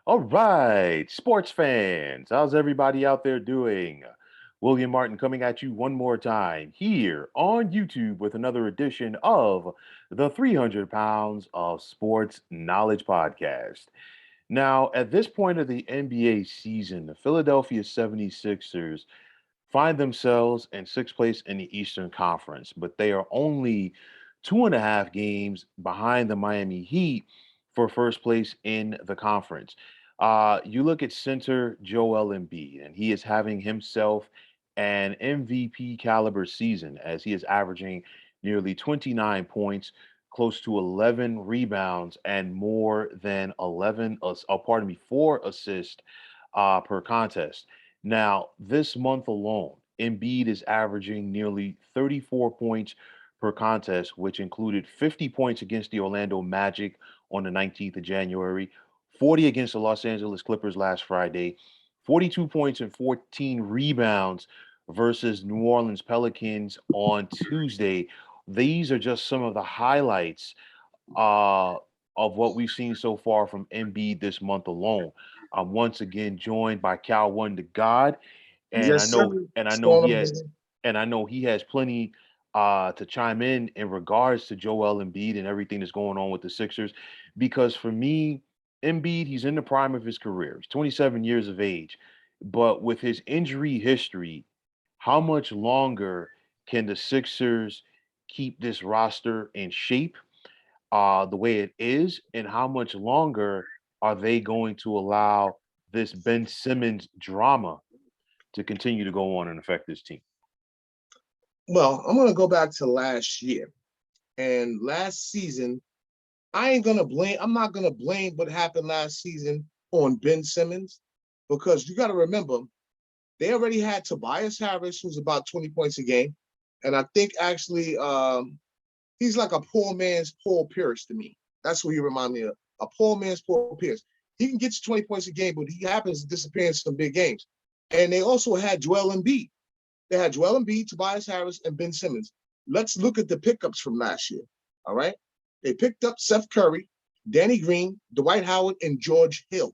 All right, sports fans, how's everybody out there doing? William Martin coming at you one more time here on YouTube with another edition of the 300 Pounds of Sports Knowledge Podcast. Now, at this point of the NBA season, the Philadelphia 76ers find themselves in sixth place in the Eastern Conference, but they are only 2.5 games behind the Miami Heat for first place in the conference. You look at center Joel Embiid, and he is having himself an MVP caliber season as he is averaging nearly 29 points, close to 11 rebounds, and more than 4 assists per contest. Now, this month alone, Embiid is averaging nearly 34 points per contest, which included 50 points against the Orlando Magic on the 19th of January, 40 against the Los Angeles Clippers last Friday, 42 points and 14 rebounds versus New Orleans Pelicans on Tuesday. These are just some of the highlights uh, of what we've seen so far from Embiid this month alone. I'm once again joined by Cal One to God, and I Yes, sir. know, and I know he Storm, has, baby. and I know he has plenty to chime in regards to Joel Embiid and everything that's going on with the Sixers. Because for me, Embiid, he's in the prime of his career. He's 27 years of age, but with his injury history, how much longer can the Sixers keep this roster in shape? The way it is, and how much longer are they going to allow this Ben Simmons drama to continue to go on and affect this team? Well, I'm gonna go back to last year. And last season, I'm not gonna blame what happened last season on Ben Simmons, because you gotta remember, they already had Tobias Harris, who's about 20 points a game. And I think actually he's like a poor man's Paul Pierce to me. That's what he reminds me of. A poor man's Paul Pierce. He can get you 20 points a game, but he happens to disappear in some big games. And they also had Joel Embiid. They had Joel Embiid, Tobias Harris, and Ben Simmons. Let's look at the pickups from last year. All right. They picked up Seth Curry, Danny Green, Dwight Howard, and George Hill.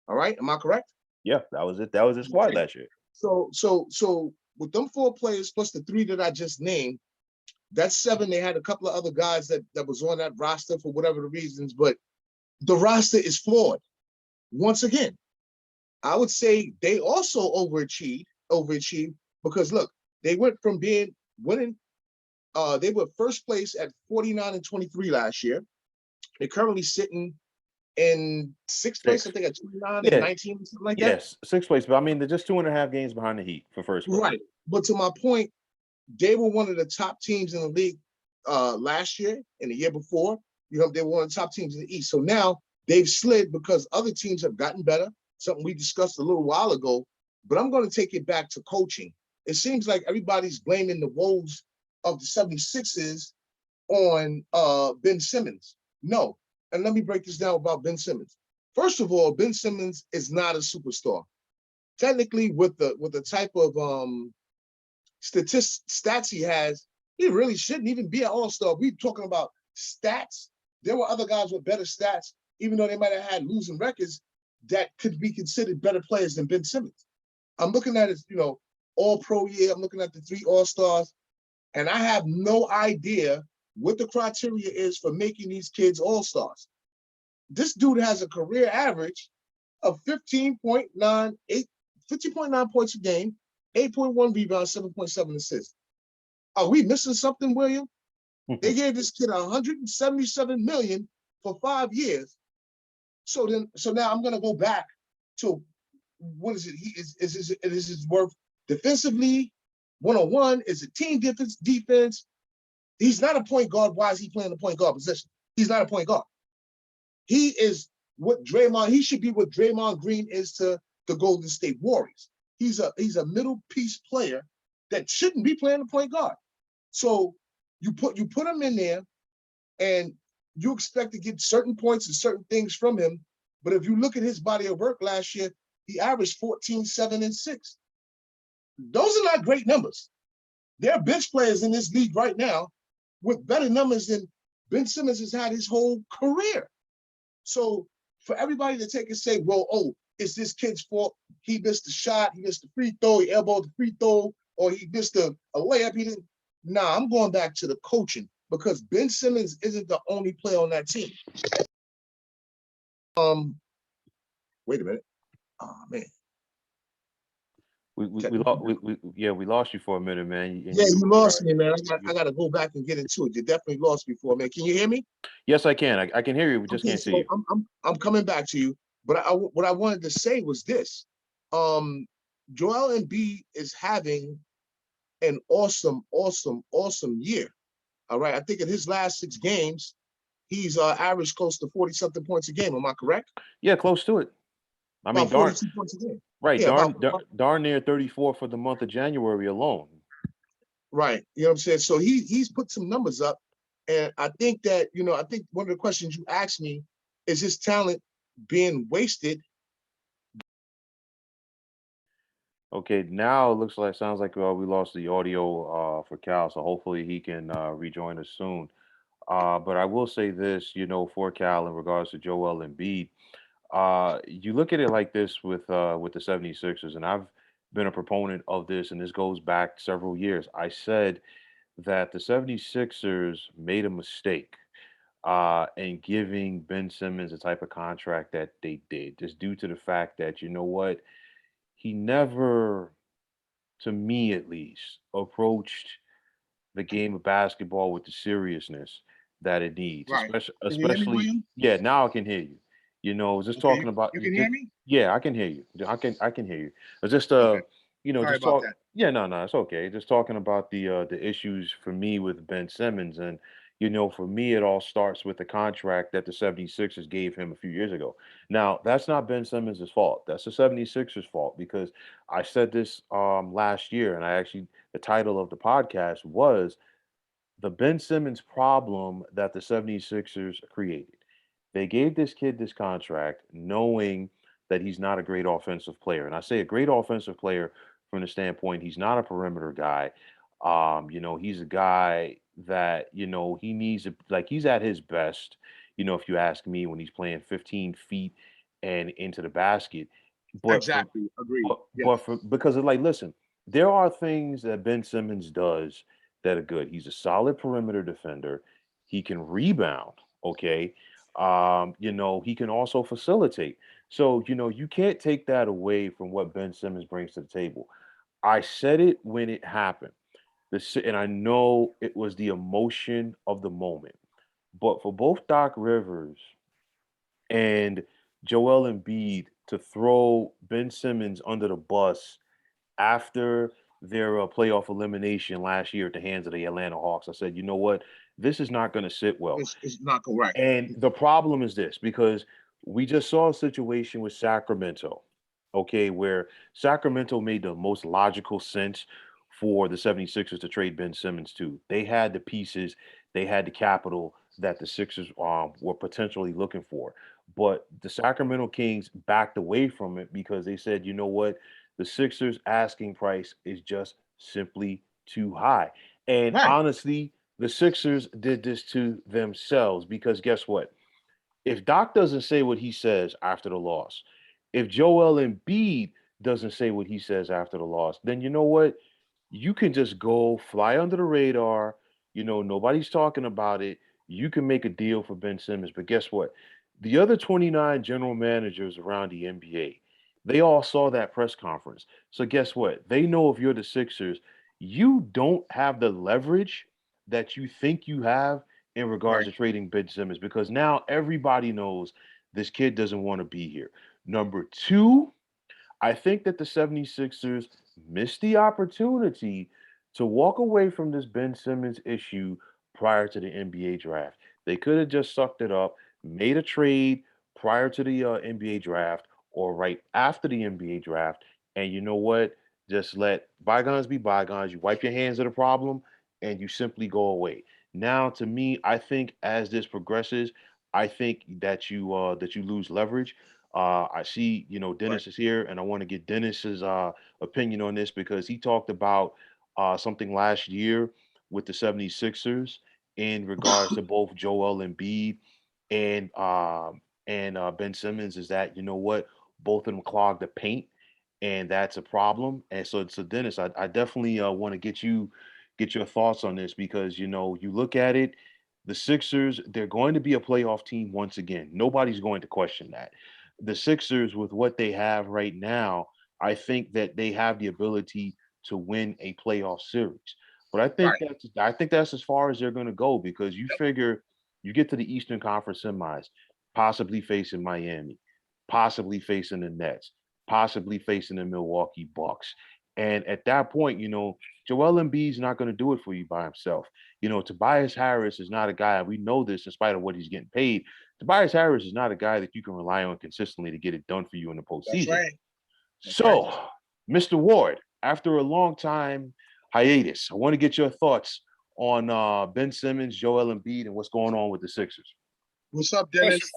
All right. Am I correct? Yeah, that was it. That was his squad Okay. last year. So with them four players plus the three that I just named, that's seven. They had a couple of other guys that was on that roster for whatever the reasons, but the roster is flawed. Once again, I would say they also overachieved because look, they went from being winning. They were first place at 49 and 23 last year. They're currently sitting in sixth place, I Six. think, at 29 and Yeah, 19, something like that. yes, sixth place. But I mean, they're just 2.5 games behind the Heat for first place. Right. But to my point, they were one of the top teams in the league last year and the year before. You know, they were one of the top teams in the East. So now they've slid because other teams have gotten better, something we discussed a little while ago. But I'm going to take it back to coaching. It seems like everybody's blaming the woes of the 76ers on Ben Simmons. No. And let me break this down about Ben Simmons. First of all, Ben Simmons is not a superstar. Technically, with the type of stats he has, he really shouldn't even be an all-star. We're talking about stats. There were other guys with better stats, even though they might have had losing records, that could be considered better players than Ben Simmons. I'm looking at his, all-pro year. I'm looking at the three all-stars, and I have no idea what the criteria is for making these kids all-stars. This dude has a career average of 15.9 points a game, 8.1 rebounds, 7.7 assists. Are we missing something, William? They gave this kid 177 million for 5 years. So now I'm gonna go back to what is it? Is his worth defensively? 101 is it team defense? He's not a point guard. Why is he playing the point guard position? He's not a point guard. He is what Draymond. He should be what Draymond Green is to the Golden State Warriors. He's a middle piece player that shouldn't be playing the point guard. So you put him in there, and you expect to get certain points and certain things from him. But if you look at his body of work last year, he averaged 14, 7, and 6. Those are not great numbers. There are bench players in this league right now with better numbers than Ben Simmons has had his whole career. So for everybody to take and say, well, oh, it's this kid's fault. He missed the shot, he missed the free throw, he elbowed the free throw, or he missed a layup. He didn't. Nah, I'm going back to the coaching because Ben Simmons isn't the only player on that team. Wait a minute. Oh man. We lost you for a minute, man. And Yeah, you lost right. me, man. I got to go back and get into it. You definitely lost me for a minute. Can you hear me? Yes, I can. I can hear you. We just Okay, can't see so you. I'm coming back to you. But what I wanted to say was this: Joel Embiid is having an awesome year. All right, I think in his last 6 games, he's averaged close to 40 something points a game. Am I correct? Yeah, close to it. I mean, About darn 42 points a game. right, Yeah, darn near 34 for the month of January alone. right. You know what I'm saying? So he's put some numbers up, and I think that I think one of the questions you asked me is his talent being wasted. Okay, now it sounds like we lost the audio for Cal, so hopefully he can rejoin us soon. But I will say this, for Cal in regards to Joel Embiid, you look at it like this with the 76ers, and I've been a proponent of this, and this goes back several years. I said that the 76ers made a mistake in giving Ben Simmons the type of contract that they did, just due to the fact that, you know what, he never, to me at least, approached the game of basketball with the seriousness that it needs, Right. Can you hear me, especially, William? yeah, now I can hear you. Just Okay. talking about You can hear me? yeah, I can hear you. I can hear you. Just Okay. Sorry just about talk that. yeah, no, it's okay. Just talking about the issues for me with Ben Simmons, and for me it all starts with the contract that the 76ers gave him a few years ago. Now, that's not Ben Simmons' fault. That's the 76ers' fault because I said this last year, and I actually, the title of the podcast was the Ben Simmons problem that the 76ers created. They gave this kid this contract knowing that he's not a great offensive player. And I say a great offensive player from the standpoint he's not a perimeter guy. He's a guy that, he needs to, like, he's at his best, if you ask me, when he's playing 15 feet and into the basket. But for Exactly. Agreed. but Yes. for because of, like, listen, there are things that Ben Simmons does that are good. He's a solid perimeter defender. He can rebound, okay? He can also facilitate. So, you can't take that away from what Ben Simmons brings to the table. I said it when it happened. And I know it was the emotion of the moment. But for both Doc Rivers and Joel Embiid to throw Ben Simmons under the bus after their playoff elimination last year at the hands of the Atlanta Hawks, I said, you know what? This is not going to sit well. It's not correct. And the problem is this because we just saw a situation with Sacramento, okay, where Sacramento made the most logical sense for the 76ers to trade Ben Simmons to. They had the pieces, they had the capital that the Sixers were potentially looking for. But the Sacramento Kings backed away from it because they said, you know what? The Sixers asking price is just simply too high. And Right. honestly, the Sixers did this to themselves because guess what? If Doc doesn't say what he says after the loss, if Joel Embiid doesn't say what he says after the loss, then you know what? You can just go fly under the radar. Nobody's talking about it. You can make a deal for Ben Simmons. But guess what? The other 29 general managers around the NBA, they all saw that press conference. So guess what? They know if you're the Sixers, you don't have the leverage that you think you have in regards Right. to trading Ben Simmons because now everybody knows this kid doesn't want to be here. Number two, I think that the 76ers missed the opportunity to walk away from this Ben Simmons issue prior to the NBA draft. They could have just sucked it up, made a trade prior to the NBA draft or right after the NBA draft. And you know what? Just let bygones be bygones. You wipe your hands of the problem and you simply go away. Now, to me, I think as this progresses, I think that you lose leverage. I see, Right. Dennis is here, and I want to get Dennis's opinion on this because he talked about something last year with the 76ers in regards to both Joel Embiid and and Ben Simmons is that, you know what, both of them clog the paint, and that's a problem. And so Dennis, I definitely want to get your thoughts on this because you know you look at it, the Sixers, they're going to be a playoff team once again. Nobody's going to question that. The Sixers, with what they have right now, I think that they have the ability to win a playoff series. But Right. I think that's as far as they're going to go because you figure you get to the Eastern Conference semis, possibly facing Miami, possibly facing the Nets, possibly facing the Milwaukee Bucks. And at that point, you know, Joel Embiid's not going to do it for you by himself. You know, Tobias Harris is not a guy, we know this in spite of what he's getting paid. Tobias Harris is not a guy that you can rely on consistently to get it done for you in the That's postseason. right. That's right. So, Mr. Ward, after a long time hiatus, I want to get your thoughts on Ben Simmons, Joel Embiid, and what's going on with the Sixers. What's up, First, Dennis?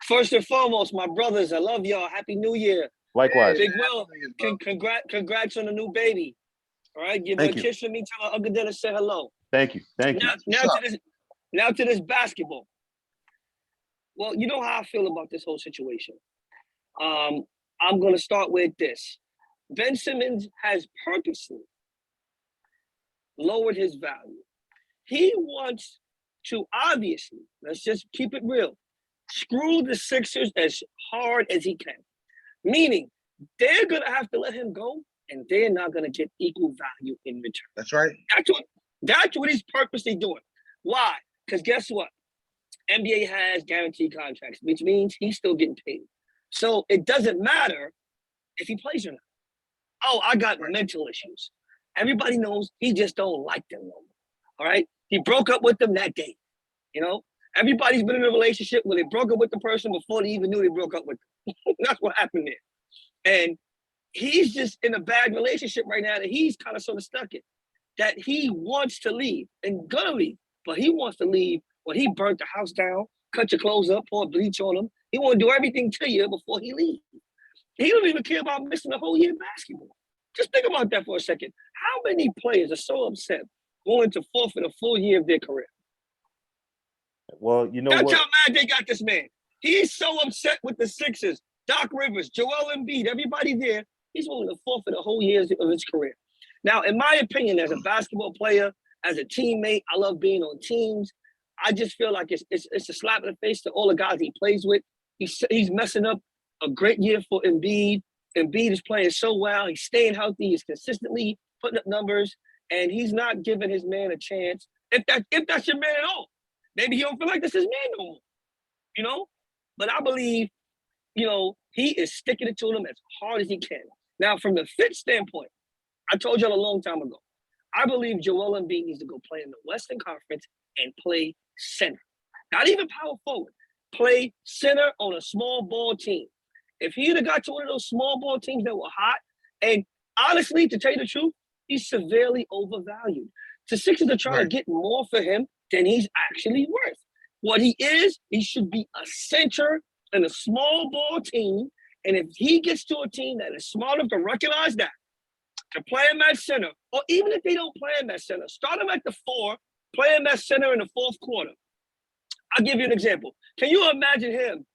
first and foremost, my brothers, I love y'all. Happy New Year. Likewise. Big Will, congrats on the new baby. All right, give her a Thank you. kiss from me. Tell her Uncle Dennis said hello. Thank you. Thank you. Now to this basketball. Well, you know how I feel about this whole situation. I'm going to start with this. Ben Simmons has purposely lowered his value. He wants to obviously, let's just keep it real, screw the Sixers as hard as he can. Meaning, they're going to have to let him go, and they're not going to get equal value in return. That's right. That's what he's purposely doing. Why? Because guess what? NBA has guaranteed contracts, which means he's still getting paid. So it doesn't matter if he plays or not. Oh, I got mental issues. Everybody knows he just don't like them no more. All right? He broke up with them that day. You know? Everybody's been in a relationship where they broke up with the person before they even knew they broke up with them. That's what happened there. And he's just in a bad relationship right now that he's kind of sort of stuck in. That he wants to leave and gonna leave, but he wants to leave when he burnt the house down, cut your clothes up, pour bleach on them. He want to do everything to you before he leaves. He don't even care about missing a whole year of basketball. Just think about that for a second. How many players are so upset going to forfeit a full year of their career? Well, you know That's what? how mad they got this man. He's so upset with the Sixers, Doc Rivers, Joel Embiid, everybody there. He's willing to forfeit a whole year of his career. Now, in my opinion, as a basketball player, as a teammate, I love being on teams. I just feel like it's a slap in the face to all the guys he plays with. He's messing up a great year for Embiid. Embiid is playing so well. He's staying healthy. He's consistently putting up numbers, and he's not giving his man a chance. If that's your man at all, maybe he don't feel like this is man no more. You know, but I believe, you know, he is sticking it to them as hard as he can. Now, from the fit standpoint, I told y'all a long time ago, I believe Joel Embiid needs to go play in the Western Conference and play center. Not even power forward. Play center on a small ball team. If he'd have got to one of those small ball teams that were hot, and honestly, to tell you the truth, he's severely overvalued. The Sixers are trying to get more for him than he's actually worth. What he is, he should be a center in a small ball team. And if he gets to a team that is smart enough to recognize that, to play him at center, or even if they don't play him at center, start him at the 4, play him at center in the fourth quarter. I'll give you an example. Can you imagine him?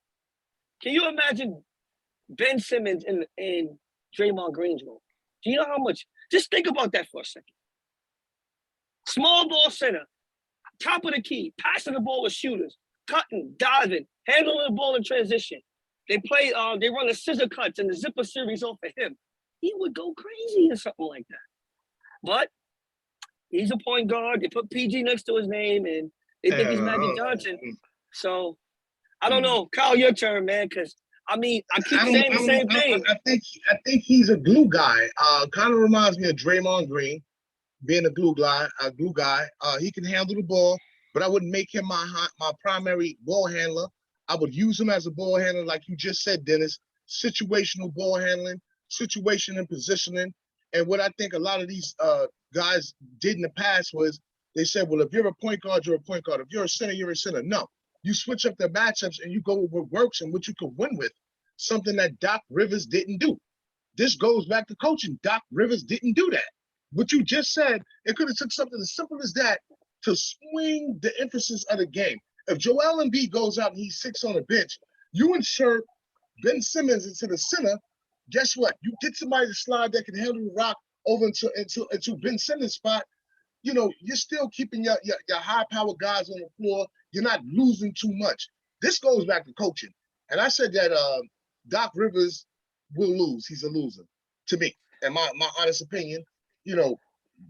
Can you imagine Ben Simmons in Draymond Green's role? Do you know how much? Just think about that for a second. Small ball center, top of the key, passing the ball with shooters, cutting, diving, handling the ball in transition. They run the scissor cuts and the zipper series off of him. He would go crazy or something like that. But he's a point guard. They put PG next to his name, and they think he's Magic Johnson. So I don't know. Kyle, your turn, man, because I mean, I keep saying the same thing. I think he's a glue guy. Kind of reminds me of Draymond Green, being a glue guy. He can handle the ball, but I wouldn't make him my primary ball handler. I would use him as a ball handler, like you just said, Dennis. Situational ball handling, situation and positioning. And what I think a lot of these guys did in the past was they said, well, if you're a point guard, you're a point guard. If you're a center, you're a center. No, you switch up the matchups and you go with what works and what you can win with, something that Doc Rivers didn't do. This goes back to coaching. Doc Rivers didn't do that. What you just said, it could have took something as simple as that to swing the emphasis of the game. If Joel Embiid goes out and he sits on the bench, You insert Ben Simmons into the center. Guess what? You get somebody to slide that can handle the rock over into Ben Simmons' spot. You're still keeping your high-powered guys on the floor. You're not losing too much. This goes back to coaching. And I said that Doc Rivers will lose. He's a loser to me. And my honest opinion,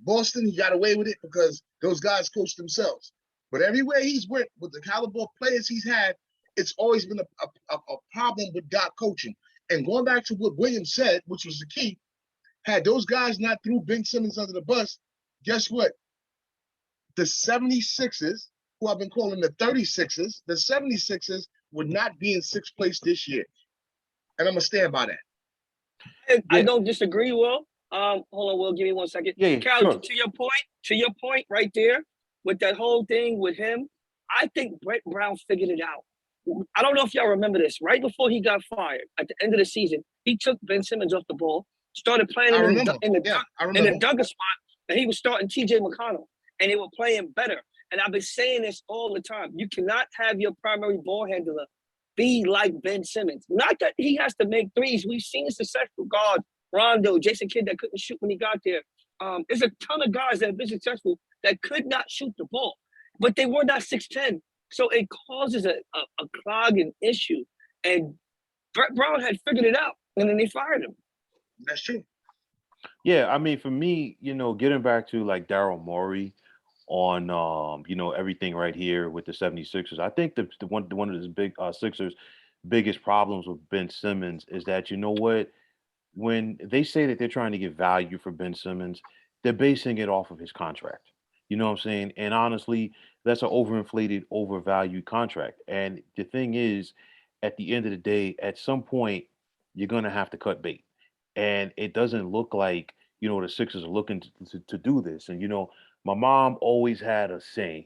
Boston, he got away with it because those guys coached themselves. But everywhere he's went with the caliber of players he's had, it's always been a problem with Doc coaching. And going back to what Williams said, which was the key, had those guys not threw Ben Simmons under the bus, guess what? The 76ers, who I've been calling the 36ers, the 76ers would not be in sixth place this year. And I'm going to stand by that. And I don't disagree, Will. Hold on, Will, give me 1 second. Yeah, Cal, sure. to your point right there, with that whole thing with him, I think Brett Brown figured it out. I don't know if y'all remember this. Right before he got fired, at the end of the season, he took Ben Simmons off the ball, started playing in the dunker spot, and he was starting TJ McConnell, and they were playing better. And I've been saying this all the time. You cannot have your primary ball handler be like Ben Simmons. Not that he has to make threes. We've seen successful guards, Rondo, Jason Kidd, that couldn't shoot when he got there. There's a ton of guys that have been successful that could not shoot the ball, but they were not 6'10". So it causes a clogging issue. And Brett Brown had figured it out, and then they fired him. That's true. Yeah, I mean, for me, getting back to like Daryl Morey on everything right here with the 76ers, I think the one of the big Sixers biggest problems with Ben Simmons is that when they say that they're trying to get value for Ben Simmons, they're basing it off of his contract. You know what I'm saying? And honestly, that's an overinflated, overvalued contract. And the thing is, at the end of the day, at some point, you're gonna have to cut bait. And it doesn't look like, the Sixers are looking to do this. And my mom always had a saying,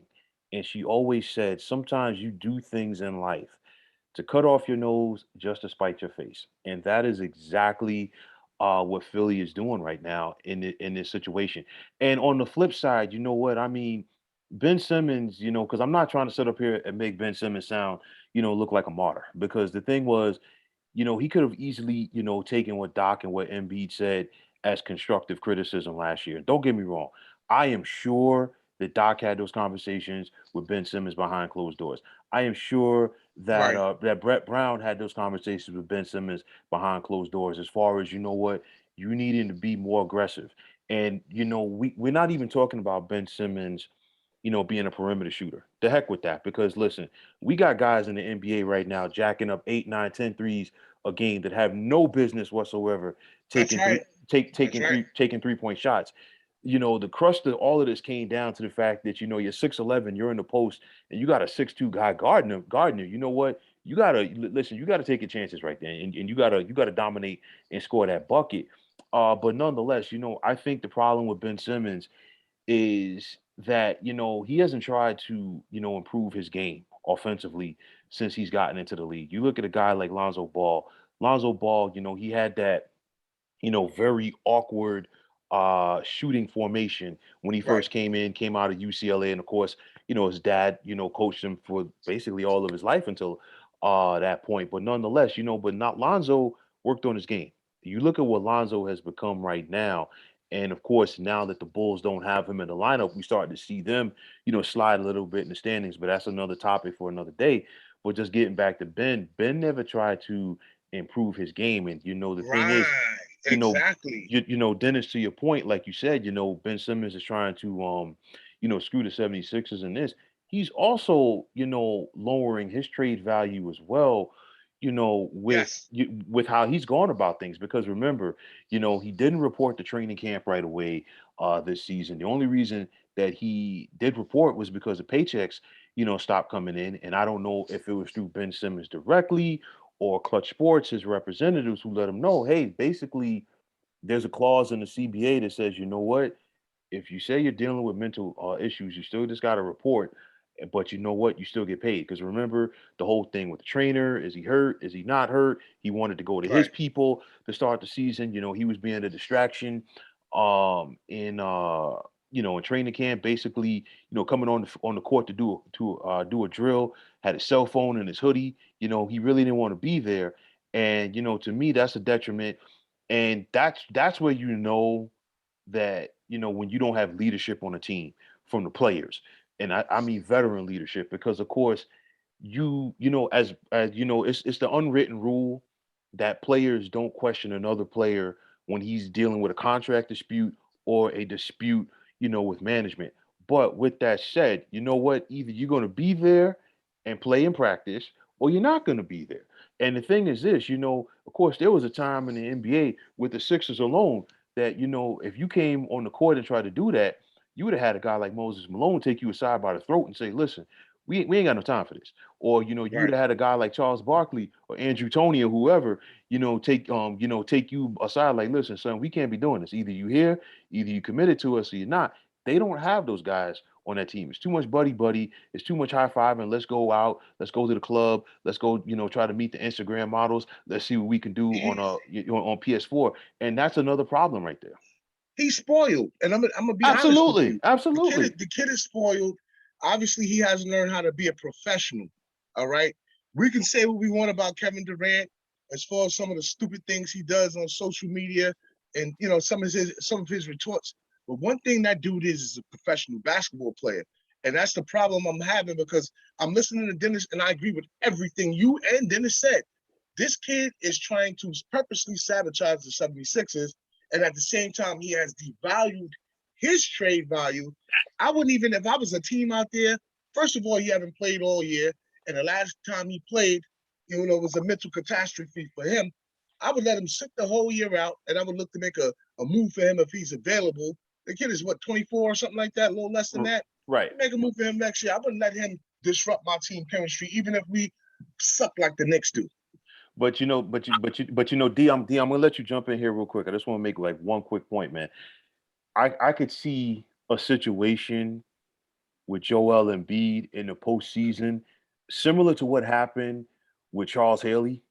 and she always said, sometimes you do things in life to cut off your nose just to spite your face. And that is exactly what Philly is doing right now in this situation. And on the flip side, you know what? I mean, Ben Simmons, because I'm not trying to sit up here and make Ben Simmons sound, look like a martyr. Because the thing was, he could have easily, taken what Doc and what Embiid said as constructive criticism last year. Don't get me wrong. I am sure that Doc had those conversations with Ben Simmons behind closed doors. I am sure that that Brett Brown had those conversations with Ben Simmons behind closed doors as far as you needing to be more aggressive. And we're not even talking about Ben Simmons, being a perimeter shooter. The heck with that. Because listen, we got guys in the NBA right now jacking up 8, 9, 10 threes a game that have no business whatsoever taking taking 3-point shots. The crust of all of this came down to the fact that you're 6'11", you're in the post, and you got a 6'2" guy guarding you. You know what? You gotta listen. You gotta take your chances right there, and you gotta dominate and score that bucket. But nonetheless, I think the problem with Ben Simmons is that he hasn't tried to improve his game offensively since he's gotten into the league. You look at a guy like Lonzo Ball. Lonzo Ball, he had that very awkward shooting formation when he first came out of UCLA. And of course, his dad, coached him for basically all of his life until that point. But nonetheless, but not Lonzo worked on his game. You look at what Lonzo has become right now. And of course, now that the Bulls don't have him in the lineup, we start to see them, slide a little bit in the standings. But that's another topic for another day. But just getting back to Ben never tried to improve his game. And the thing is, exactly. Dennis, to your point, like you said, Ben Simmons is trying to screw the 76ers in this. He's also, lowering his trade value as well, with how he's gone about things. Because remember, he didn't report the training camp right away this season. The only reason that he did report was because the paychecks, stopped coming in. And I don't know if it was through Ben Simmons directly or Clutch Sports, his representatives, who let him know, hey, basically, there's a clause in the CBA that says, you know what, if you say you're dealing with mental issues, you still just got to report. But you know what, you still get paid. Because remember the whole thing with the trainer: is he hurt? Is he not hurt? He wanted to go to his people to start the season. He was being a distraction in in training camp, basically, coming on the court to do a drill, had his cell phone in his hoodie. He really didn't want to be there, and to me, that's a detriment, and that's where that when you don't have leadership on a team from the players, and I mean veteran leadership, because of course it's the unwritten rule that players don't question another player when he's dealing with a contract dispute or a dispute, with management. But with that said, you know what? Either you're going to be there and play in practice, or you're not going to be there. And the thing is this, of course, there was a time in the NBA with the Sixers alone that, if you came on the court and tried to do that, you would have had a guy like Moses Malone take you aside by the throat and say, listen, we ain't got no time for this. Or, you would Right. have had a guy like Charles Barkley or Andrew Toney or whoever, take you aside like, listen, son, we can't be doing this. Either you here, either you committed to us or you're not. They don't have those guys on that team. It's too much buddy buddy. It's too much high five and let's go out. Let's go to the club. Let's go, try to meet the Instagram models. Let's see what we can do on He's on PS4. And that's another problem right there. he's spoiled, and I'm gonna be honest with Absolutely. you. Absolutely. The kid is spoiled. Obviously, he hasn't learned how to be a professional. All right. We can say what we want about Kevin Durant as far as some of the stupid things he does on social media, and some of his retorts. But one thing that dude is a professional basketball player, and that's the problem I'm having because I'm listening to Dennis, and I agree with everything you and Dennis said. This kid is trying to purposely sabotage the 76ers, and at the same time, he has devalued his trade value. I wouldn't even, if I was a team out there, first of all, he haven't played all year. And the last time he played, it was a mental catastrophe for him. I would let him sit the whole year out, and I would look to make a move for him if he's available. The kid is what, 24 or something like that, a little less than that. Right. Make a move for him next year. I wouldn't let him disrupt my team chemistry, even if we suck like the Knicks do. D, I'm gonna let you jump in here real quick. I just want to make like one quick point, man. I could see a situation with Joel Embiid in the postseason, similar to what happened with Charles Haley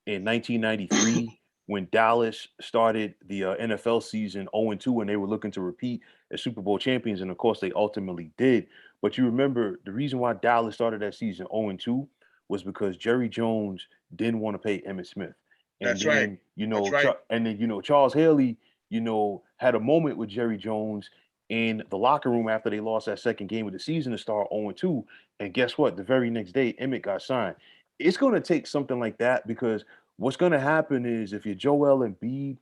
in 1993 when Dallas started the NFL season 0-2 and they were looking to repeat as Super Bowl champions. And of course, they ultimately did. But you remember the reason why Dallas started that season 0-2 was because Jerry Jones didn't want to pay Emmitt Smith. And That's right. then, That's right. Charles Haley, had a moment with Jerry Jones in the locker room after they lost that second game of the season to start 0-2. And guess what? The very next day, Emmett got signed. It's going to take something like that because what's going to happen is if you're Joel Embiid,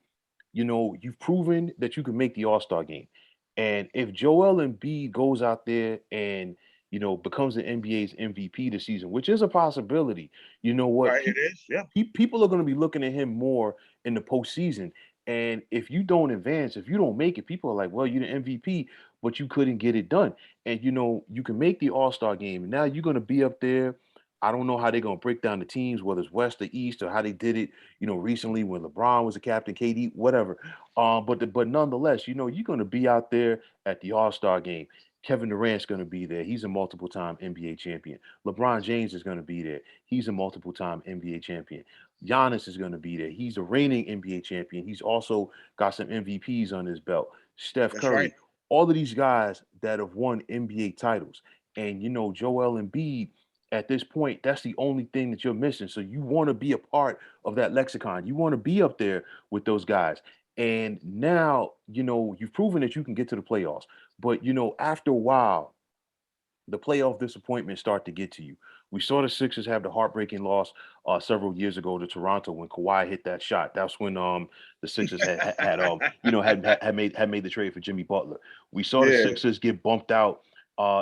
you've proven that you can make the All-Star game. And if Joel Embiid goes out there and, becomes the NBA's MVP this season, which is a possibility, you know what? Right, it is. Yeah. People are going to be looking at him more in the postseason. And if you don't advance, if you don't make it, people are like, well, you're the MVP, but you couldn't get it done. And, you can make the All-Star game. And now you're going to be up there. I don't know how they're going to break down the teams, whether it's West or East, or how they did it, recently when LeBron was the captain, KD, whatever. But nonetheless, you're going to be out there at the All-Star game. Kevin Durant's going to be there. He's a multiple-time NBA champion. LeBron James is going to be there. He's a multiple-time NBA champion. Giannis is going to be there. He's a reigning NBA champion. He's also got some MVPs on his belt. Steph That's right. Curry, all of these guys that have won NBA titles. And, Joel Embiid, at this point, that's the only thing that you're missing. So you want to be a part of that lexicon. You want to be up there with those guys. And now, you've proven that you can get to the playoffs. But, after a while, the playoff disappointments start to get to you. We saw the Sixers have the heartbreaking loss several years ago to Toronto when Kawhi hit that shot. That's when the Sixers had made the trade for Jimmy Butler. We saw the Yeah, Sixers get bumped out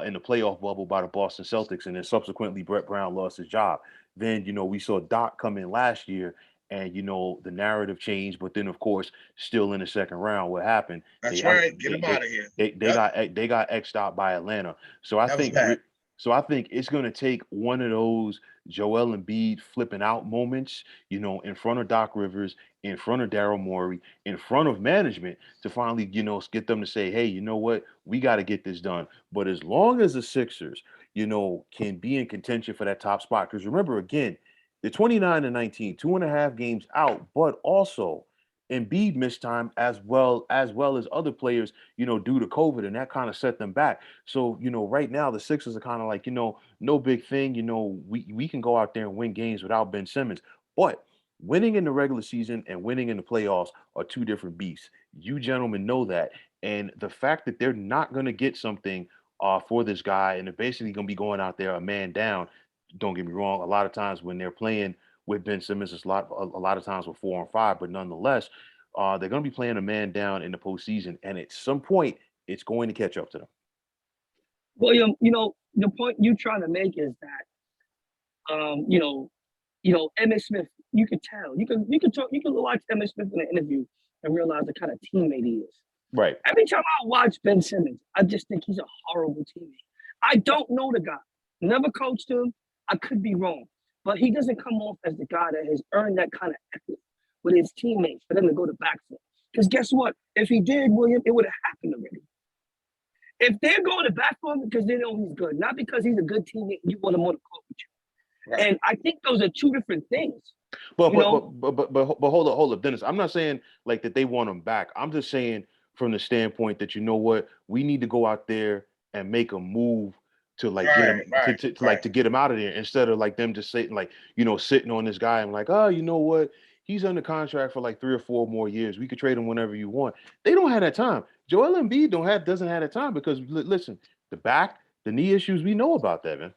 in the playoff bubble by the Boston Celtics, and then subsequently Brett Brown lost his job. Then we saw Doc come in last year, and the narrative changed. But then of course, still in the second round, what happened? that's They out right. Get him out of here. they Yep, got X'd out by Atlanta. So I that was think bad. it's going to take one of those Joel Embiid flipping out moments, in front of Doc Rivers, in front of Daryl Morey, in front of management to finally, get them to say, hey, you know what? We got to get this done. But as long as the Sixers, can be in contention for that top spot, because remember, again, they're 29-19, 2.5 games out, but also Embiid missed time as well as other players, due to COVID, and that kind of set them back. So, right now the Sixers are kind of like, no big thing. We can go out there and win games without Ben Simmons, but winning in the regular season and winning in the playoffs are two different beasts. You gentlemen know that, and the fact that they're not going to get something for this guy, and they're basically going to be going out there a man down. Don't get me wrong. A lot of times when they're playing with Ben Simmons, it's a lot of times with 4-on-5, but nonetheless, they're going to be playing a man down in the postseason, and at some point, it's going to catch up to them. William, the point you're trying to make is that, Emmitt Smith, you could tell, you can watch Emmitt Smith in an interview and realize the kind of teammate he is. Right. Every time I watch Ben Simmons, I just think he's a horrible teammate. I don't know the guy, never coached him. I could be wrong, but he doesn't come off as the guy that has earned that kind of equity with his teammates for them to go to bat for. Because guess what? If he did, William, it would have happened already. If they're going to bat for him because they know he's good, not because he's a good teammate, you want him on the court with you. Right. And I think those are two different things. But hold up, Dennis. I'm not saying like that they want him back. I'm just saying from the standpoint that, you know what, we need to go out there and make a move to like get him to get him out of there, instead of like them just sitting sitting on this guy and like, oh, you know what, he's under contract for like 3 or 4 more years. We could trade him whenever you want. They don't have that time. Joel Embiid doesn't have that time because listen, the knee issues, we know about that, man.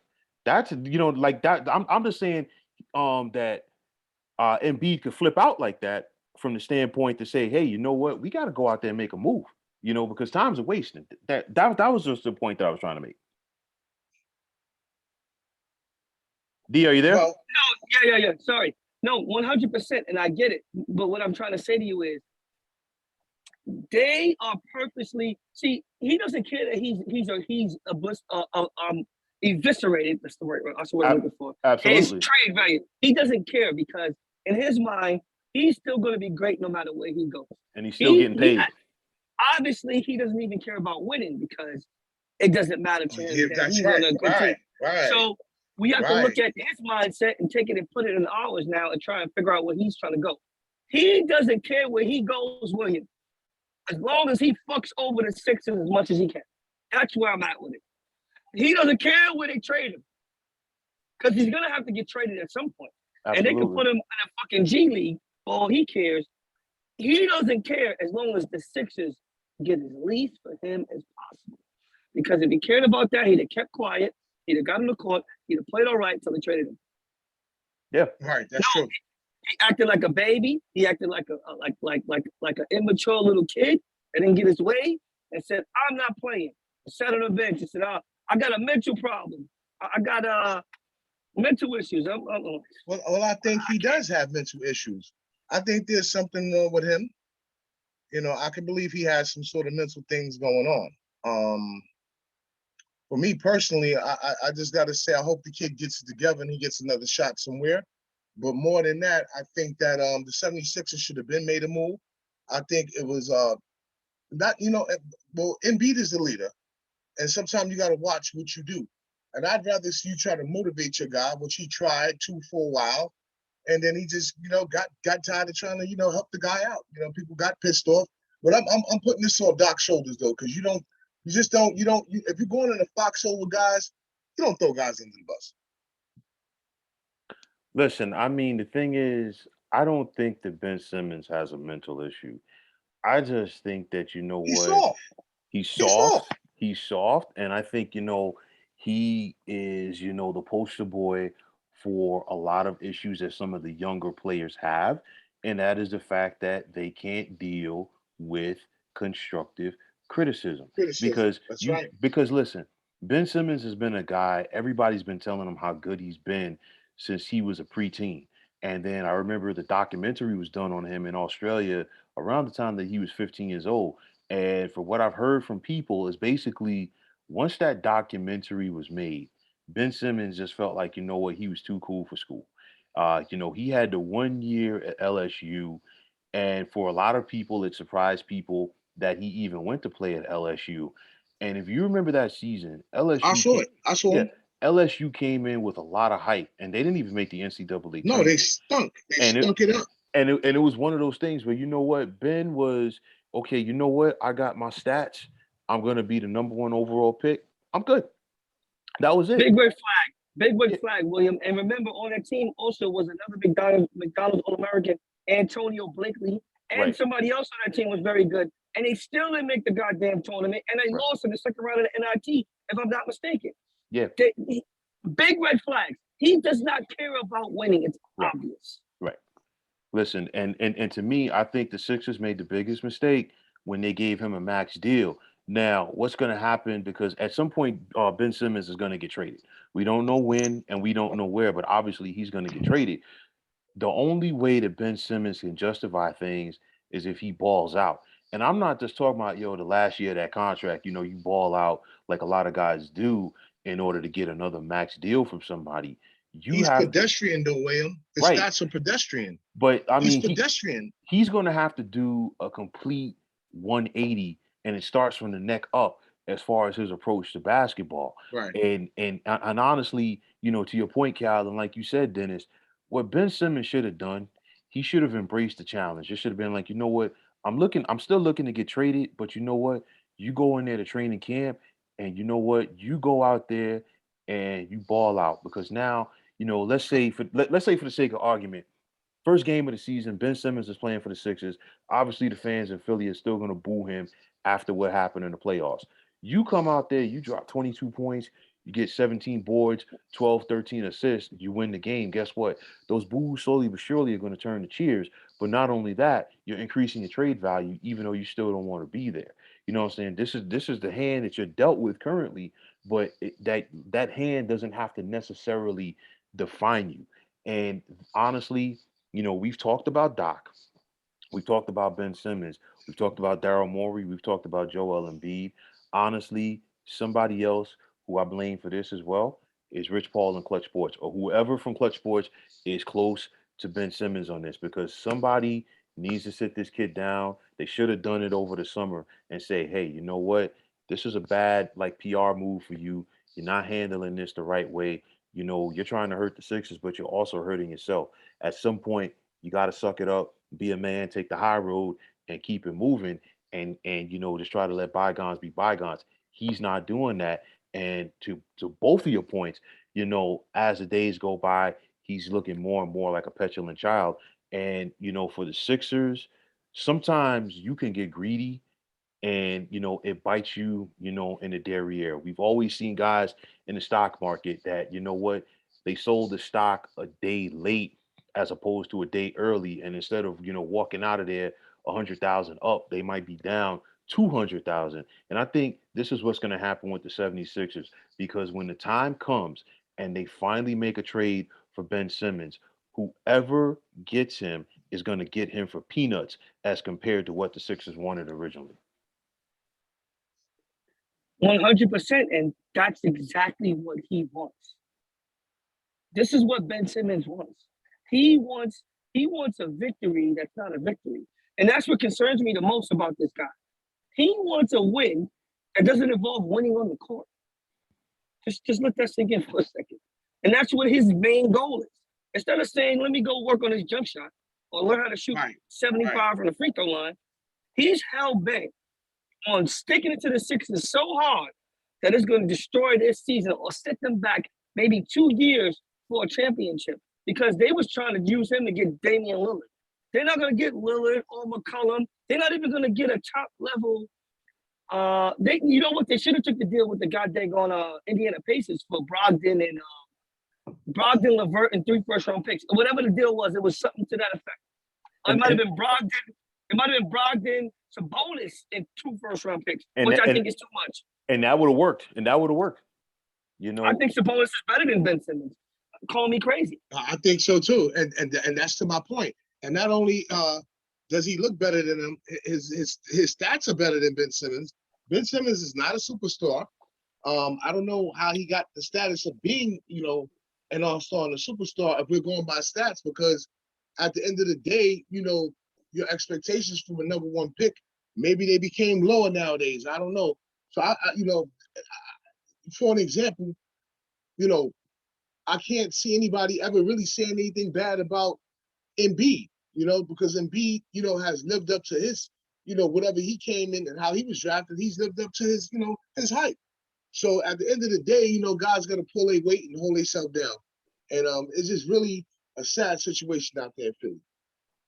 That's like that. I'm just saying that Embiid could flip out like that from the standpoint to say, hey, you know what, we got to go out there and make a move, because time's a wasting. That was just the point that I was trying to make. D, are you there? Well, no, yeah. Sorry. No, 100%. And I get it. But what I'm trying to say to you is they are purposely, see, he doesn't care that he's eviscerated. That's the word I'm looking for. Absolutely. His trade value. He doesn't care because in his mind, he's still going to be great no matter where he goes. And he's still getting paid. Obviously, he doesn't even care about winning because it doesn't matter to him. That's right. So we have to look at his mindset and take it and put it in ours now and try and figure out where he's trying to go. He doesn't care where he goes, William, as long as he fucks over the Sixers as much as he can. That's where I'm at with it. He doesn't care where they trade him because he's going to have to get traded at some point. Absolutely. And they can put him in a fucking G League for all he cares. He doesn't care as long as the Sixers get as least for him as possible. Because if he cared about that, he'd have kept quiet. He'd have got in the court. He'd have played all right until they traded him. Yeah, right. That's true. He acted like a baby. He acted like an immature little kid, and then get his way and said, "I'm not playing." He sat on the bench and said, "I got a mental problem. I got mental issues." Well, I think he does have mental issues. I think there's something with him. I can believe he has some sort of mental things going on. For me personally, I just got to say, I hope the kid gets it together and he gets another shot somewhere. But more than that, I think that the 76ers should have been made a move. I think it was not, well, Embiid is the leader. And sometimes you got to watch what you do. And I'd rather see you try to motivate your guy, which he tried to for a while. And then he just, got tired of trying to, help the guy out. People got pissed off. But I'm putting this on Doc's shoulders, though, because if you're going in a foxhole with guys, you don't throw guys under the bus. Listen, I mean, the thing is, I don't think that Ben Simmons has a mental issue. I just think that, He's soft. He's soft. He's soft. And I think, he is, the poster boy for a lot of issues that some of the younger players have. And that is the fact that they can't deal with constructive criticism. Because listen, Ben Simmons has been a guy, everybody's been telling him how good he's been since he was a preteen. And then I remember the documentary was done on him in Australia around the time that he was 15 years old. And for what I've heard from people is basically once that documentary was made, Ben Simmons just felt like, he was too cool for school. He had the 1 year at LSU. And for a lot of people, it surprised people that he even went to play at LSU. And if you remember that season, LSU. I saw it. LSU came in with a lot of hype, and they didn't even make the NCAA tournament. No, they stunk. They stunk it up. And it was one of those things where, you know what, Ben was okay. You know what, I got my stats. I'm gonna be the number one overall pick. I'm good. That was it. Big red flag. Big red Yeah, flag, William. And remember, on that team also was another McDonald's All-American, Antonio Blakely, and right. somebody else on that team was very good. And they still didn't make the goddamn tournament, and they Right. lost in the second round of the NIT, if I'm not mistaken. Yeah. Big red flags. He does not care about winning. It's Right. obvious. Right. Listen, and to me, I think the Sixers made the biggest mistake when they gave him a max deal. Now, what's going to happen? Because at some point, Ben Simmons is going to get traded. We don't know when, and we don't know where, but obviously he's going to get traded. The only way that Ben Simmons can justify things is if he balls out. And I'm not just talking about, the last year of that contract, you ball out like a lot of guys do in order to get another max deal from somebody. You He's have to, pedestrian though, William. The right. stats are pedestrian. But I He's mean, pedestrian. he's going to have to do a complete 180, and it starts from the neck up as far as his approach to basketball. Right. And honestly, to your point, Cal, and like you said, Dennis, what Ben Simmons should have done, he should have embraced the challenge. It should have been like, you know what, I'm still looking to get traded, but you know what, you go in there to training camp, and you know what, you go out there and you ball out because now, let's say for the sake of argument. First game of the season, Ben Simmons is playing for the Sixers. Obviously, the fans in Philly are still going to boo him after what happened in the playoffs. You come out there, you drop 22 points, you get 17 boards, 12, 13 assists, you win the game. Guess what? Those boos slowly but surely are going to turn to cheers. But not only that, you're increasing your trade value, even though you still don't want to be there. You know what I'm saying? This is the hand that you're dealt with currently, but that hand doesn't have to necessarily define you. And honestly, we've talked about Doc. We've talked about Ben Simmons. We've talked about Daryl Morey. We've talked about Joel Embiid. Honestly, somebody else who I blame for this as well is Rich Paul and Clutch Sports, or whoever from Clutch Sports is close to Ben Simmons on this, because somebody needs to sit this kid down. They should have done it over the summer and say, hey, you know what? This is a bad PR move for you. You're not handling this the right way. You're trying to hurt the Sixers, but you're also hurting yourself. At some point, you got to suck it up, be a man, take the high road, and keep it moving. And just try to let bygones be bygones. He's not doing that. And to both of your points, as the days go by, he's looking more and more like a petulant child. And for the Sixers, sometimes you can get greedy and it bites you in the derriere. We've always seen guys in the stock market that, what, they sold the stock a day late as opposed to a day early, and instead of walking out of there 100,000 up, they might be down 200,000. And I think this is what's going to happen with the 76ers, because when the time comes and they finally make a trade for Ben Simmons, whoever gets him is going to get him for peanuts as compared to what the Sixers wanted originally. 100%. And that's exactly what he wants. This is what Ben Simmons wants. He wants a victory that's not a victory. And that's what concerns me the most about this guy. He wants a win that doesn't involve winning on the court. Just let that sink in for a second. And that's what his main goal is. Instead of saying, let me go work on his jump shot or learn how to shoot 75 from the free throw line, he's hell bent on sticking it to the Sixers so hard that it's going to destroy their season or set them back maybe 2 years for a championship, because they was trying to use him to get Damian Lillard. They're not going to get Lillard or McCollum. They're not even going to get a top level. You know what? They should have took the deal with the goddamn Indiana Pacers for Brogdon and Brogdon, Levert, and 3 first-round picks. Whatever the deal was, it was something to that effect. It might have been Brogdon. It might have been Brogdon, some bonus, and 2 first-round picks, which I think is too much. And that would have worked. I think Sabonis is better than Ben Simmons. Call me crazy. I think so too, and that's to my point. And not only does he look better than him, his stats are better than Ben Simmons. Ben Simmons is not a superstar. I don't know how he got the status of being, an all-star and a superstar if we're going by stats, because at the end of the day, your expectations from a number 1 pick, maybe they became lower nowadays. I don't know. So for an example, I can't see anybody ever really saying anything bad about Embiid. because Embiid, has lived up to his, whatever he came in and how he was drafted, he's lived up to his, his hype. So at the end of the day, guys got to pull their weight and hold themselves down. And it's just really a sad situation out there in Philly.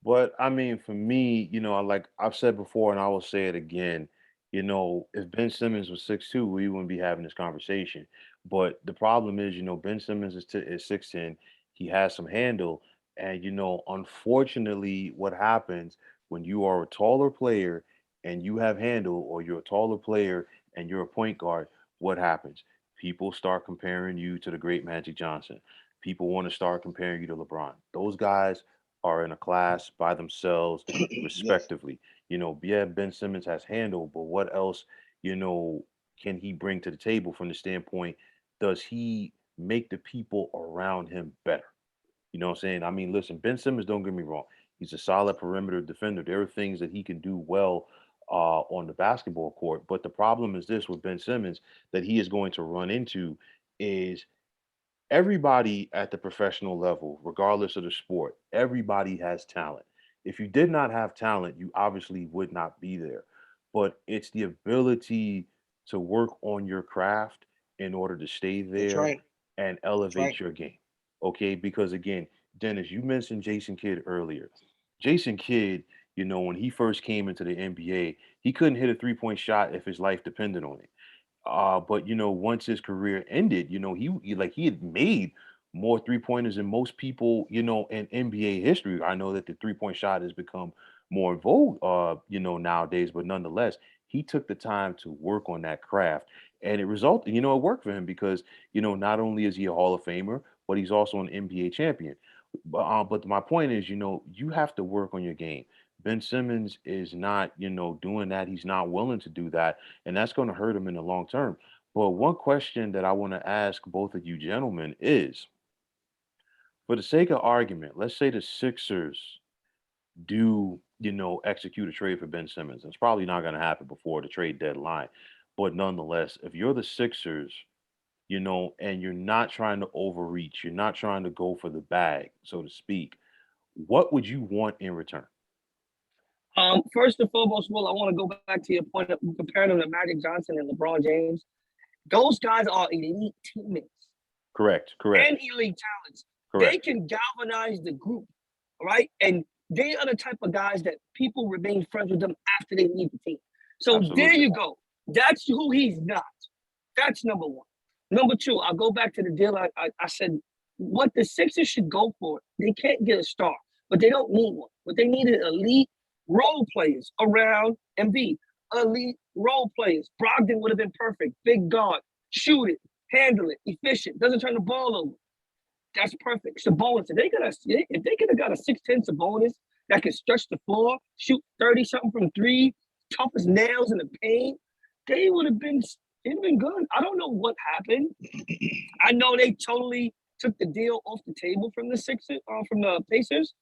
But I mean, for me, like I've said before, and I will say it again, if Ben Simmons was 6'2", we wouldn't be having this conversation. But the problem is, Ben Simmons is 6'10", he has some handle, and unfortunately, what happens when you are a taller player and you have handle, or you're a taller player and you're a point guard, what happens? People start comparing you to the great Magic Johnson. People want to start comparing you to LeBron. Those guys are in a class by themselves, Yes, respectively. Yeah, Ben Simmons has handle, but what else, you know, can he bring to the table from the standpoint? Does he make the people around him better? You know what I'm saying? I mean, listen, Ben Simmons, don't get me wrong. He's a solid perimeter defender. There are things that he can do well on the basketball court. But the problem is this with Ben Simmons that he is going to run into is everybody at the professional level, regardless of the sport, everybody has talent. If you did not have talent, you obviously would not be there. But it's the ability to work on your craft in order to stay that's there right. and That's right. elevate your game. Okay. Because again, Dennis, you mentioned Jason Kidd earlier. Jason Kidd, when he first came into the NBA, he couldn't hit a 3-point shot if his life depended on it. But once his career ended, he had made more three pointers than most people, in NBA history. I know that the 3-point shot has become more in vogue, nowadays, but nonetheless, he took the time to work on that craft, and it resulted, it worked for him because, not only is he a Hall of Famer, but he's also an NBA champion. But my point is, you have to work on your game. Ben Simmons is not, doing that. He's not willing to do that, and that's going to hurt him in the long term. But one question that I want to ask both of you gentlemen is, for the sake of argument, let's say the Sixers do, execute a trade for Ben Simmons. It's probably not going to happen before the trade deadline. But nonetheless, if you're the Sixers, and you're not trying to overreach, you're not trying to go for the bag, so to speak, what would you want in return? First and foremost, Will, I want to go back to your point of comparing them to Magic Johnson and LeBron James. Those guys are elite teammates Correct, and correct, elite talents. They correct. can galvanize the group, right? And they are the type of guys that people remain friends with them after they leave the team. So there Absolutely. you go. That's who he's not. That's number one. Number two, I'll go back to the deal I said what the Sixers should go for. They can't get a star, but they don't need one. What they need is elite role players around Embiid. Elite role players. Brogdon would have been perfect. Big guard, shoot it, handle it, efficient, doesn't turn the ball over. That's perfect. Sabonis, if they could have got a 6'10" Sabonis that could stretch the floor, shoot 30 something from three, tough as nails in the paint, they would have been it'd been good. I don't know what happened. I know they totally took the deal off the table from the Sixers, from the Pacers.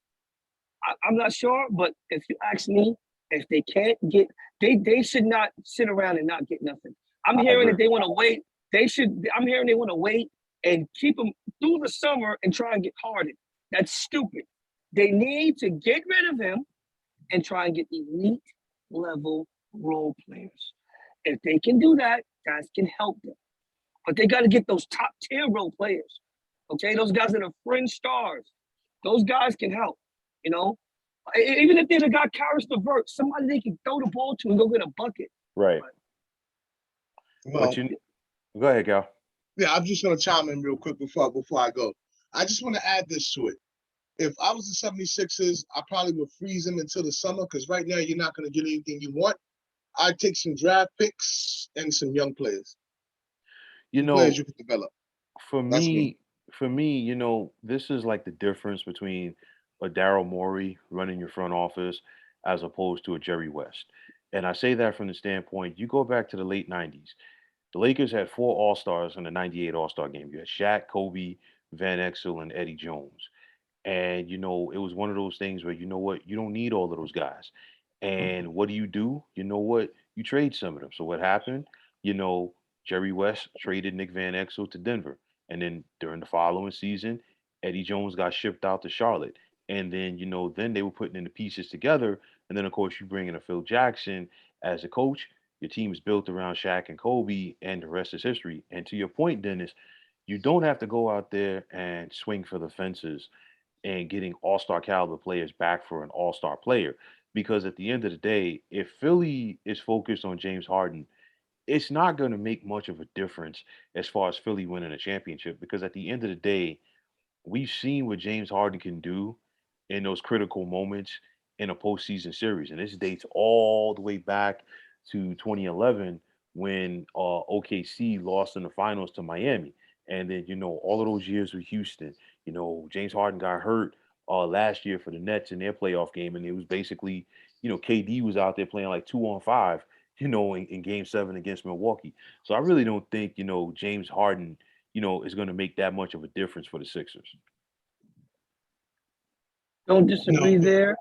I'm not sure, but if you ask me, if they can't get, they should not sit around and not get nothing. I'm I hearing agree. that they want to wait. They should. I'm hearing they want to wait and keep them through the summer and try and get Harden. That's stupid. They need to get rid of him and try and get elite level role players. If they can do that, guys can help them. But they got to get those top tier role players. Okay, those guys that are fringe stars. Those guys can help. You know, even if they're the guy Karis LeVert, somebody they can throw the ball to and go get a bucket. Right. But But Well, go ahead, Gal. yeah, I'm just gonna chime in real quick before I go. I just want to add this to it. If I was the 76ers, I probably would freeze them until the summer because right now you're not going to get anything you want. I'd take some draft picks and some young players, You some players know, you could develop. for That's me. me, this is like the difference between a Daryl Morey running your front office as opposed to a Jerry West. And I say that from the standpoint, you go back to the late 90s. The Lakers had four All Stars in the 98 All Star game. You had Shaq, Kobe, Van Exel, and Eddie Jones. And, it was one of those things where, you know what, you don't need all of those guys. And what do? You know what? You trade some of them. So what happened? You know, Jerry West traded Nick Van Exel to Denver. And then during the following season, Eddie Jones got shipped out to Charlotte. And then, then they were putting in the pieces together. And then, of course, you bring in a Phil Jackson as a coach. Your team is built around Shaq and Kobe, and the rest is history. And to your point, Dennis, you don't have to go out there and swing for the fences and getting all-star caliber players back for an all-star player. Because at the end of the day, if Philly is focused on James Harden, it's not going to make much of a difference as far as Philly winning a championship. Because at the end of the day, we've seen what James Harden can do in those critical moments in a postseason series, and this dates all the way back to 2011 when OKC lost in the finals to Miami, and then all of those years with Houston. James Harden got hurt last year for the Nets in their playoff game, and it was basically KD was out there playing like 2-on-5. In Game 7 against Milwaukee. So I really don't think James Harden is going to make that much of a difference for the Sixers. Don't No, disagree there.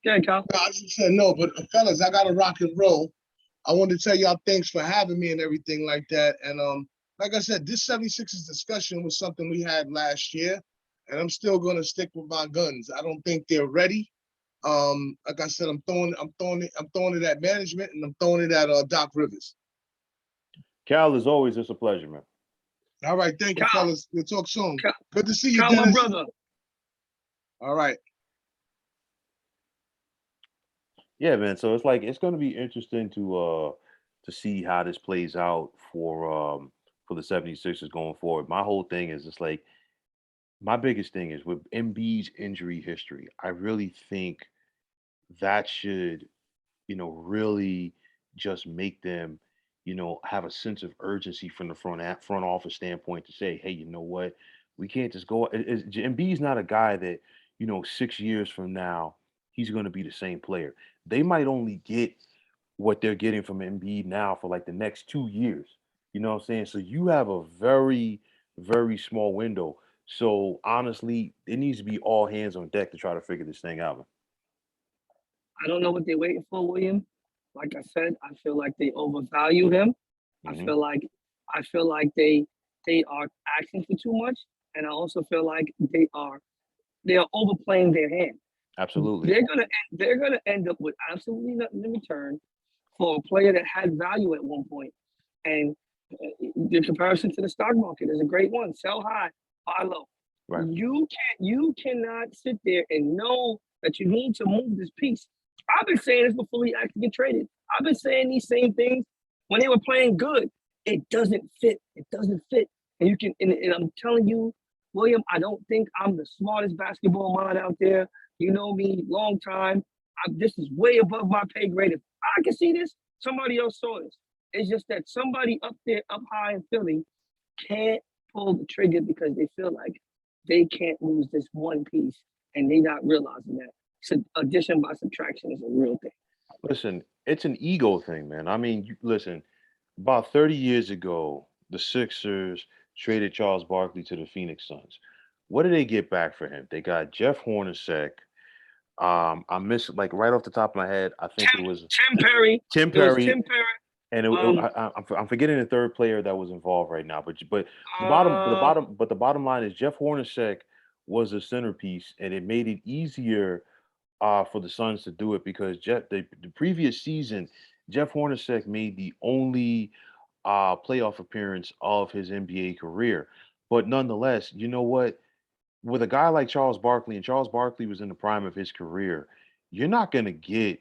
Yeah, Kyle. no, I just said no, but fellas, I gotta rock and roll. I wanted to tell y'all thanks for having me and everything like that. And like I said, this 76ers discussion was something we had last year, and I'm still gonna stick with my guns. I don't think they're ready. Like I said, I'm throwing it at management, and I'm throwing it at Doc Rivers. Cal, as always, it's a pleasure, man. All right, thank you, Kyle, fellas. We'll talk soon. Kyle, Good to see you, Kyle, my Dennis. brother. All right. Yeah, man. So it's going to be interesting to see how this plays out for the 76ers going forward. My whole thing is just like my biggest thing is with Embiid's injury history. I really think that should really just make them, have a sense of urgency from the front office standpoint to say, hey, you know what, we can't just go. Embiid's not a guy that 6 years from now he's going to be the same player. They might only get what they're getting from Embiid now for like the next 2 years. You know what I'm saying? So you have a very, very small window. So honestly, it needs to be all hands on deck to try to figure this thing out. I don't know what they're waiting for, William. Like I said, I feel like they overvalue him. I Hmm. feel like I feel like they are asking for too much, and I also feel like they are overplaying their hand. Absolutely. They're gonna end up with absolutely nothing in return for a player that had value at one point. And the comparison to the stock market is a great one. Sell high, buy low. Right. You cannot sit there and know that you need to move this piece. I've been saying this before he actually get traded. I've been saying these same things when they were playing good. It doesn't fit. It doesn't fit. And you can and I'm telling you, William, I don't think I'm the smartest basketball mind out there. You know me, long time. This is way above my pay grade. If I can see this, somebody else saw this. It's just that somebody up there, up high in Philly, can't pull the trigger because they feel like they can't lose this one piece, and they not realizing that. So addition by subtraction is a real thing. Listen, it's an ego thing, man. I mean, listen, about 30 years ago, the Sixers traded Charles Barkley to the Phoenix Suns. What did they get back for him? They got Jeff Hornacek. I miss like right off the top of my head, I think it was Tim Perry. Tim It was Perry, Tim Perry. and Um, I'm forgetting the third player that was involved right now. But uh, the bottom line is Jeff Hornacek was a centerpiece, and it made it easier for the Suns to do it because the previous season, Jeff Hornacek made the only playoff appearance of his NBA career. But nonetheless, you know what? With a guy like Charles Barkley, and Charles Barkley was in the prime of his career, you're not going to get,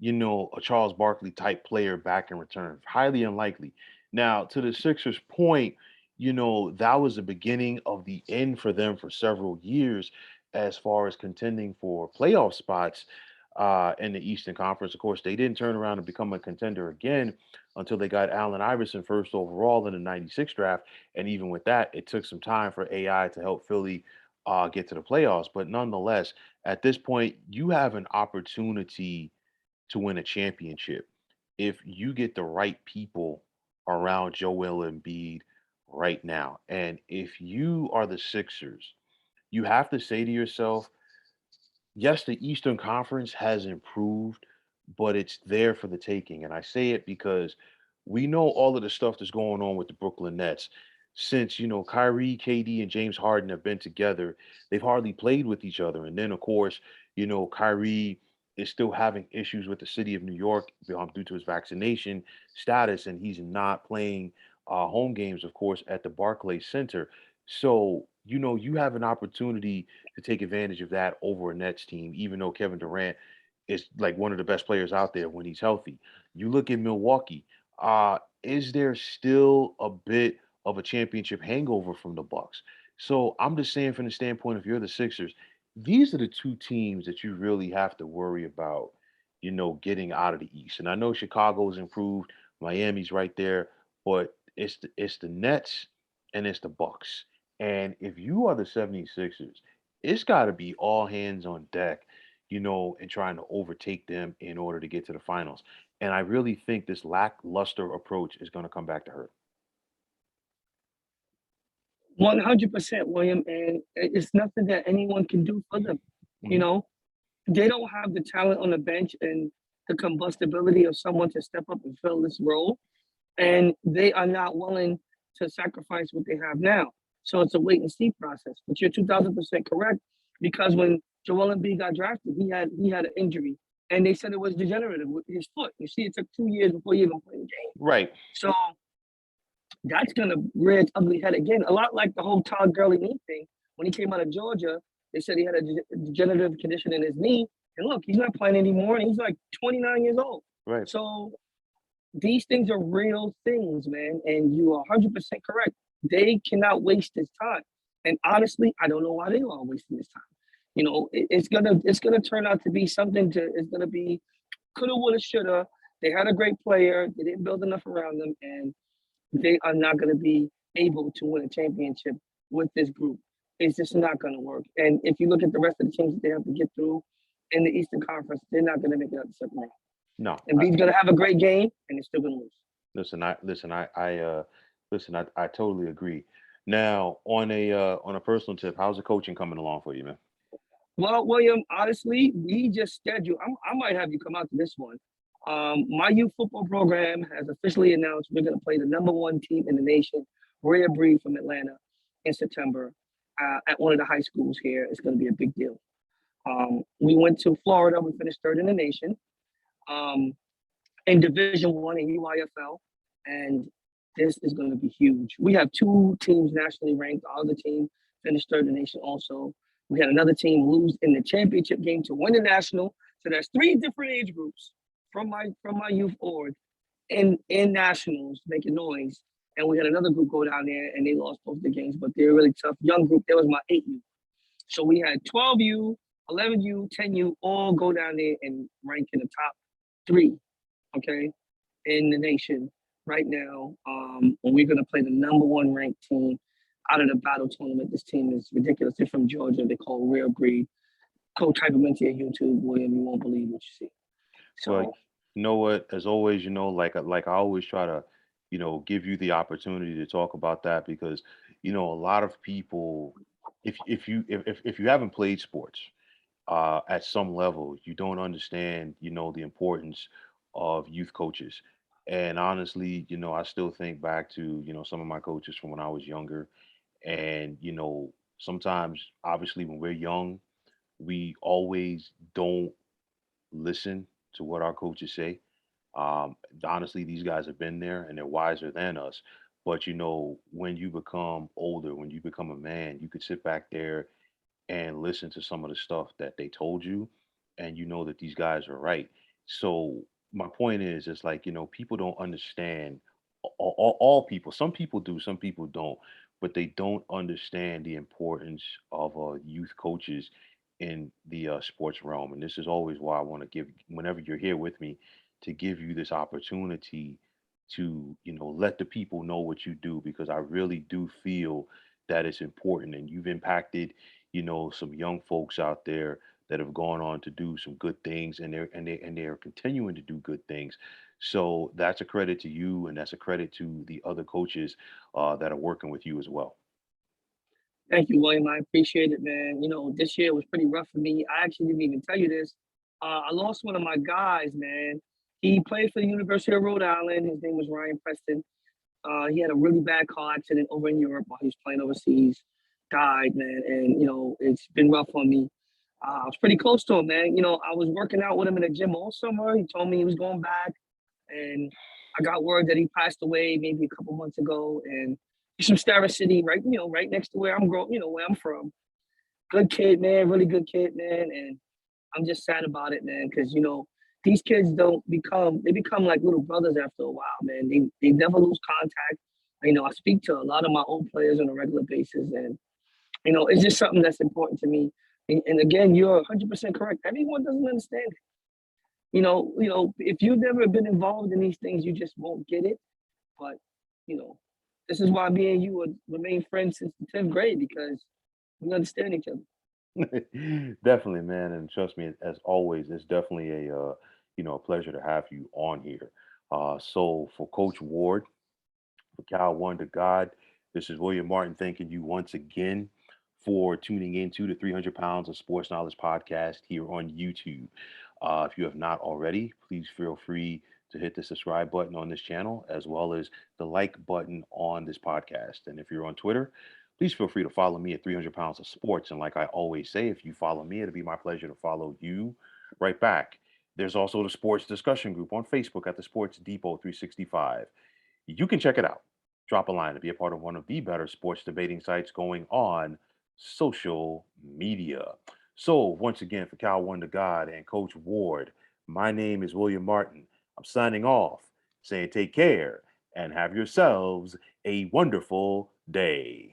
a Charles Barkley type player back in return. Highly unlikely. Now, to the Sixers' point, that was the beginning of the end for them for several years as far as contending for playoff spots in the Eastern Conference. Of course, they didn't turn around and become a contender again until they got Allen Iverson first overall in the 96 draft. And even with that, it took some time for AI to help Philly get to the playoffs. But nonetheless, at this point, you have an opportunity to win a championship if you get the right people around Joel Embiid right now. And if you are the Sixers, you have to say to yourself, yes, the Eastern Conference has improved, but it's there for the taking. And I say it because we know all of the stuff that's going on with the Brooklyn Nets. since Kyrie, KD, and James Harden have been together, they've hardly played with each other. And then, of course, Kyrie is still having issues with the city of New York due to his vaccination status, and he's not playing home games, of course, at the Barclays Center. So, you have an opportunity to take advantage of that over a Nets team, even though Kevin Durant is like one of the best players out there when he's healthy. You look at Milwaukee. Is there still a bit of a championship hangover from the Bucks? So I'm just saying, from the standpoint, if you're the Sixers, these are the two teams that you really have to worry about, getting out of the East. And I know Chicago's improved, Miami's right there, but it's the Nets and it's the Bucks. And if you are the 76ers, it's got to be all hands on deck, and trying to overtake them in order to get to the finals. And I really think this lackluster approach is going to come back to hurt. 100%, William, and it's nothing that anyone can do for them. You Mhm. know, they don't have the talent on the bench and the combustibility of someone to step up and fill this role, and they are not willing to sacrifice what they have now. So it's a wait and see process. But you're 2,000% correct, because when Joel Embiid got drafted, he had an injury, and they said it was degenerative with his foot. You see, it took 2 years before he even played the game. Right. So that's gonna rear its ugly head again. A lot like the whole Todd Gurley knee thing. When he came out of Georgia, they said he had a degenerative condition in his knee. And look, he's not playing anymore, and he's like 29 years old. Right. So these things are real things, man. And you are 100% correct. They cannot waste this time. And honestly, I don't know why they are wasting this time. It's gonna turn out to be something to. It's gonna be coulda, woulda, shoulda. They had a great player. They didn't build enough around them, and they are not going to be able to win a championship with this group. It's just not going to work. And if you look at the rest of the teams that they have to get through in the Eastern Conference, they're not going to make it out the second round. No. And Embiid's going to have a great game, and they're still going to lose. Listen. I totally agree. Now, on a personal tip, how's the coaching coming along for you, man? Well, William, honestly, we just scheduled. I might have you come out to this one. My youth football program has officially announced we're going to play the number one team in the nation, Rare Breed from Atlanta, in September at one of the high schools here. It's going to be a big deal. We went to Florida. We finished third in the nation in Division One in UIFL, and this is going to be huge. We have two teams nationally ranked. Our other team finished third in the nation also. We had another team lose in the championship game to win the national. So there's three different age groups from my youth org in nationals making noise. And we had another group go down there and they lost both the games, but they're a really tough young group. That was my 8U. So we had 12U, 11U, 10U all go down there and rank in the top three, okay, in the nation right now. We're going to play the number one ranked team out of the battle tournament. This team is ridiculous. They're from Georgia. They call Real Breed. Go type them into your YouTube, William. You won't believe what you see. Well, So you know what? As always, like I always try to, give you the opportunity to talk about that because, a lot of people, if you haven't played sports, at some level, you don't understand, the importance of youth coaches. And honestly, I still think back to, some of my coaches from when I was younger. And, sometimes, obviously, when we're young, we always don't listen to what our coaches say. Honestly, these guys have been there and they're wiser than us. But, when you become older, when you become a man, you could sit back there and listen to some of the stuff that they told you and you know that these guys are right. So my point is it's like, people don't understand all people. Some people do, some people don't, but they don't understand the importance of youth coaches in the sports realm. And this is always why I want to give, whenever you're here with me, to give you this opportunity to, let the people know what you do because I really do feel that it's important and you've impacted some young folks out there that have gone on to do some good things and they're continuing to do good things. So that's a credit to you and that's a credit to the other coaches that are working with you as well. thank you, William. I appreciate it, man. This year was pretty rough for me. I actually didn't even tell you this. I lost one of my guys, man. He played for the University of Rhode Island. His name was Ryan Preston. He had a really bad car accident over in Europe while he was playing overseas. Died, man, and it's been rough on me. I was pretty close to him, man. I was working out with him in the gym all summer. He told me he was going back, and I got word that he passed away maybe a couple months ago. And he's from Starrett City, right? Right next to where I'm grown. Where I'm from. Good kid, man. Really good kid, man. And I'm just sad about it, man, because these kids they become like little brothers after a while, man. They never lose contact. I speak to a lot of my old players on a regular basis, and it's just something that's important to me. And again, you're 100% correct. Everyone doesn't understand it. If you've never been involved in these things, you just won't get it. But you know, this is why me and you would remain friends since the 10th grade because we understand each other. Definitely, man, and trust me, as always, it's definitely a pleasure to have you on here. So for Coach Ward, for Cal One to God, this is William Martin thanking you once again for tuning into the 300 Pounds of Sports Knowledge podcast here on YouTube. If you have not already, please feel free to hit the subscribe button on this channel as well as the like button on this podcast. And if you're on Twitter, please feel free to follow me at 300 Pounds of Sports. And like I always say, if you follow me, it'll be my pleasure to follow you right back. There's also the sports discussion group on Facebook at the Sports Depot 365. You can check it out. Drop a line to be a part of one of the better sports debating sites going on social media. So, once again, for Cal One to God and Coach Ward, my name is William Martin. I'm signing off, saying take care and have yourselves a wonderful day.